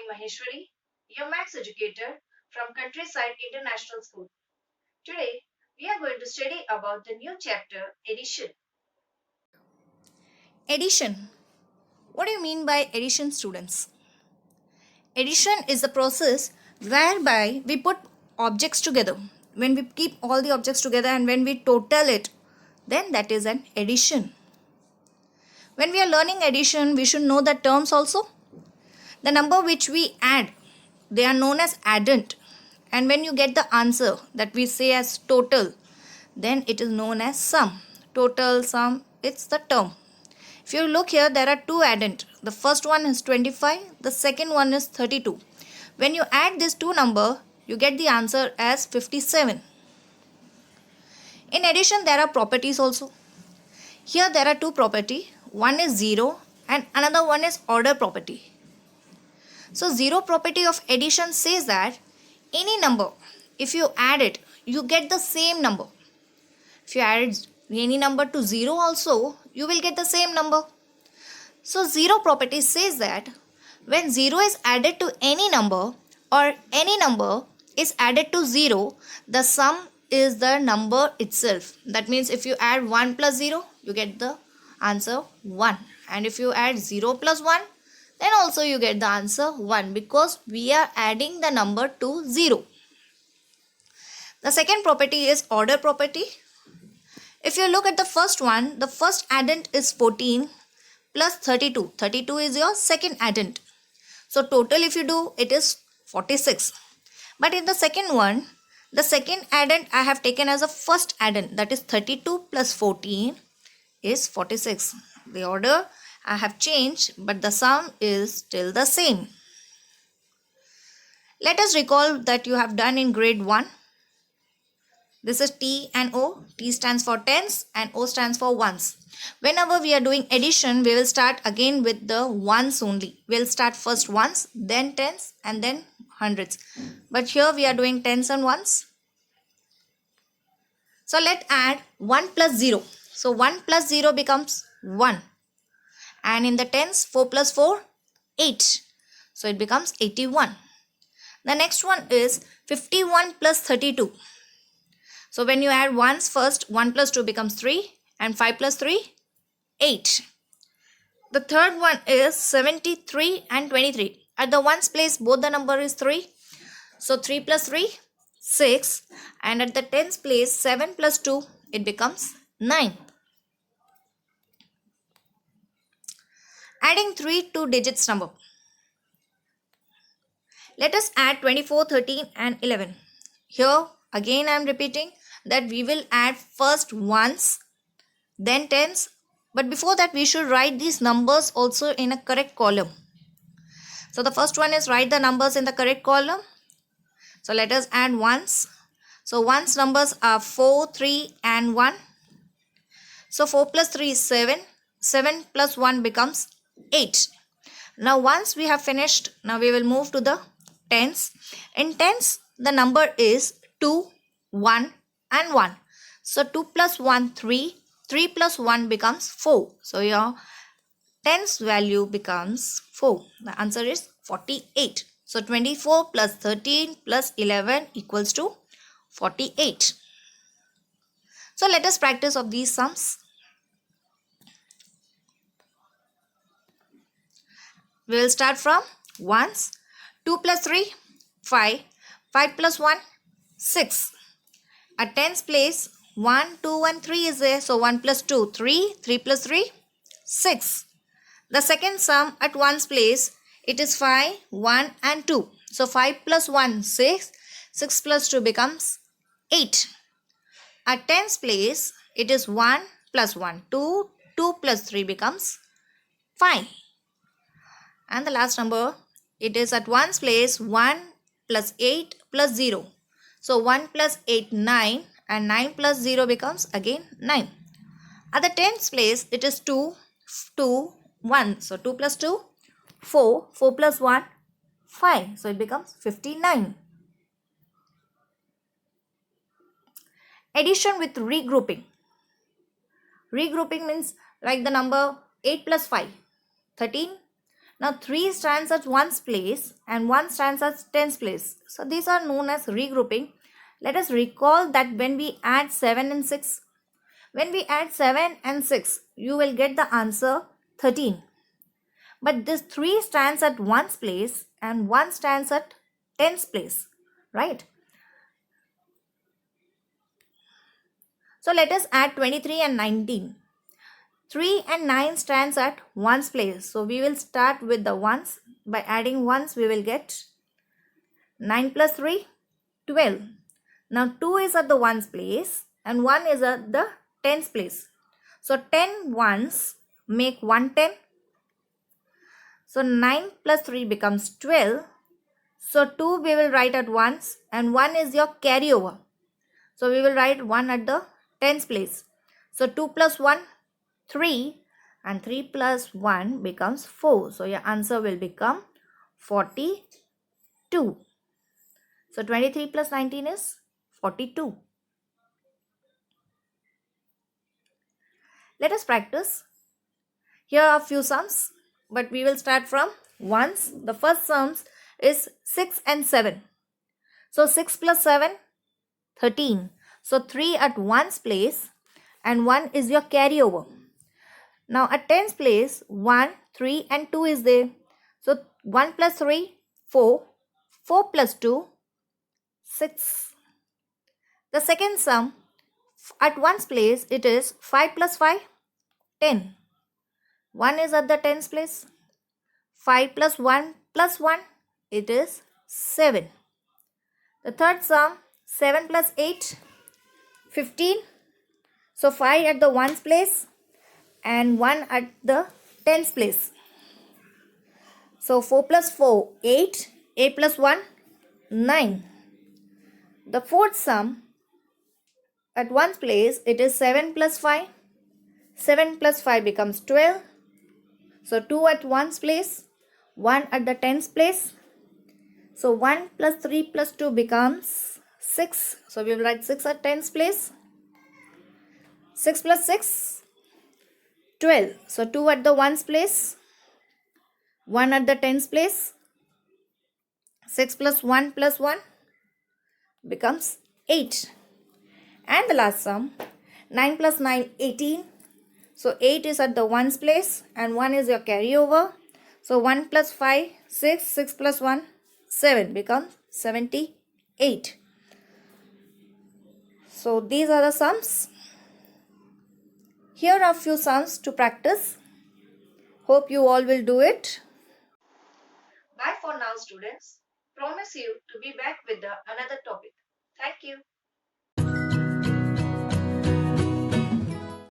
Maheshwari, your maths educator from Countryside International School. Today, we are going to study about the new chapter, addition. Addition. What do you mean by addition, students? Addition is the process whereby we put objects together. When we keep all the objects together and when we total it, then that is an addition. When we are learning addition, we should know the terms also. The number which we add, they are known as addend. And when you get the answer that we say as total, then it is known as sum. Total, sum, it's the term. If you look here, there are two addend. The first one is 25, the second one is 32. When you add these two numbers, you get the answer as 57. In addition, there are properties also. Here there are two property. One is 0 and another one is order property. So 0 property of addition says that any number, if you add it, you get the same number. If you add any number to 0 also, you will get the same number. So 0 property says that when 0 is added to any number or any number is added to 0, the sum is the number itself. That means if you add 1 plus 0, you get the answer 1. And if you add 0 plus 1, then also you get the answer 1 because we are adding the number to 0. The second property is order property. If you look at the first one, the first addend is 14 plus 32. 32 is your second addend. So total if you do, it is 46. But in the second one, the second addend I have taken as a first addend, that is 32 plus 14 is 46. The order I have changed, but the sum is still the same. Let us recall that you have done in grade 1. This is T and O. T stands for tens and O stands for ones. Whenever we are doing addition, we will start again with the ones only. We will start first ones, then tens and then hundreds. But here we are doing tens and ones. So let's add 1 plus 0. So 1 plus 0 becomes 1. And in the tens, 4 plus 4, 8. So it becomes 81. The next one is 51 plus 32. So when you add ones first, 1 plus 2 becomes 3 and 5 plus 3, 8. The third one is 73 and 23. At the ones place, both the number is 3. So 3 plus 3, 6. And at the tens place, 7 plus 2, it becomes 9. Adding 3 two digits number. Let us add 24, 13 and 11. Here again I am repeating that we will add first ones, then tens. But before that we should write these numbers also in a correct column. So the first one is write the numbers in the correct column. So let us add ones. So ones numbers are 4, 3 and 1. So 4 plus 3 is 7. 7 plus 1 becomes 8. Now once we have finished, now we will move to the tens. In tens, the number is 2, 1 and 1. So 2 plus 1, 3. 3 plus 1 becomes 4. So your tens value becomes 4. The answer is 48. So 24 plus 13 plus 11 equals to 48. So let us practice of these sums. We will start from ones. 2 plus 3, 5. 5 plus 1, 6. At tens place, 1, 2 and 3 is there. So 1 plus 2, 3. 3 plus 3, 6. The second sum at ones place, it is 5, 1 and 2. So 5 plus 1, 6. 6 plus 2 becomes 8. At tens place, it is 1 plus 1, 2. 2 plus 3 becomes 5. And the last number, it is at ones place, 1 plus 8 plus 0. So 1 plus 8, 9 and 9 plus 0 becomes again 9. At the tens place, it is 2, 2, 1. So 2 plus 2, 4. 4 plus 1, 5. So it becomes 59. Addition with regrouping. Regrouping means like the number 8 plus 5, 13. Now 3 stands at 1's place and 1 stands at 10's place. So these are known as regrouping. Let us recall that when we add 7 and 6, you will get the answer 13. But this 3 stands at 1's place and 1 stands at 10's place, right? So let us add 23 and 19. 3 and 9 stands at 1's place. So we will start with the 1's. By adding 1's, we will get 9 plus 3, 12. Now 2 is at the 1's place and 1 is at the 10's place. So 10 ones make 110. So 9 plus 3 becomes 12. So 2 we will write at 1's and 1 is your carryover. So we will write 1 at the 10's place. So 2 plus 1, 3, and 3 plus 1 becomes 4. So your answer will become 42. So 23 plus 19 is 42. Let us practice. Here are a few sums, but we will start from ones. The first sums is 6 and 7. So 6 plus 7, 13. So 3 at 1's place and 1 is your carryover. Now at 10's place, 1, 3 and 2 is there. So 1 plus 3, 4. 4 plus 2, 6. The second sum, at 1's place, it is 5 plus 5, 10. 1 is at the 10's place. 5 plus 1, it is 7. The third sum, 7 plus 8, 15. So 5 at the 1's place and 1 at the 10's place. So 4 plus 4, 8. 8 plus 1, 9. The fourth sum, at 1's place, it is 7 plus 5. 7 plus 5 becomes 12. So 2 at 1's place, 1 at the 10's place. So 1 plus 3 plus 2 becomes 6. So we will write 6 at 10's place. 6 plus 6, 12. So 2 at the 1's place, 1 at the 10's place. 6 plus 1 becomes 8. And the last sum, 9 plus 9, 18. So 8 is at the 1's place and 1 is your carryover. So 1 plus 5, 6. 6 plus 1, 7 becomes 78. So these are the sums. Here are a few sums to practice. Hope you all will do it. Bye for now, students. Promise you to be back with another topic.